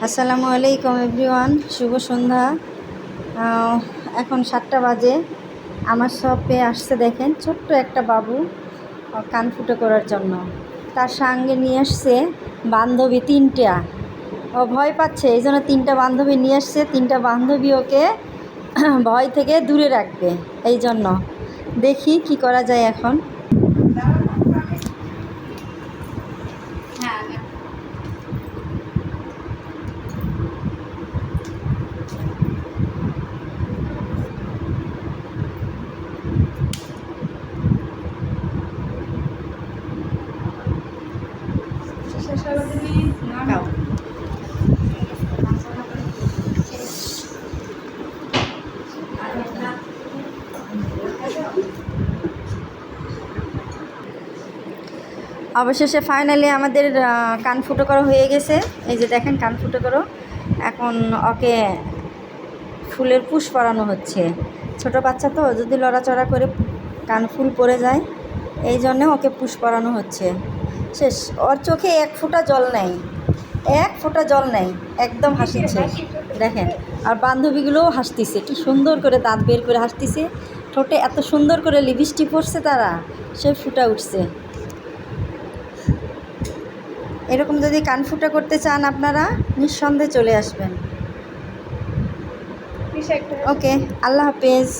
আসসালামু আলাইকুম এভরিওয়ান, শুভ সন্ধ্যা। এখন 7টা বাজে। আমার শপে আসছে দেখেন ছোট্ট একটা বাবু কান ফুটো করার জন্য। তার সঙ্গে নিয়ে আসছে বান্ধবী 3টা। ও ভয় পাচ্ছে, এই জন্য 3টা বান্ধবী নিয়ে আসছে। 3টা বান্ধবী ওকে ভয় থেকে দূরে রাখবে, এই জন্য দেখি কি করা যায় এখন। অবশেষে ফাইনালি আমাদের কান ফুটো করা হয়ে গেছে। এই যে দেখেন কান ফুটো করো। এখন ওকে ফুলের পুশ পরানো হচ্ছে। ছোট বাচ্চা তো, যদি লড়াচড়া করে কান ফুল পড়ে যায়, এই জন্য ওকে পুশ পরানো হচ্ছে। শেষ। ওর চোখে এক ফোঁটা জল নেই, এক ফোঁটা জল নেই, একদম হাসিচ্ছে দেখেন। আর বান্ধবীগুলোও হাসতেছে, কি সুন্দর করে দাঁত বের করে হাসতেছে। ঠোঁটে এত সুন্দর করে লিপস্টিক পরছে তারা, সে ফুটা উঠছে। এরকম যদি কান ফুটা করতে চান আপনারা নিঃসন্দেহে চলে আসবেন। ওকে, আল্লাহ হাফেজ।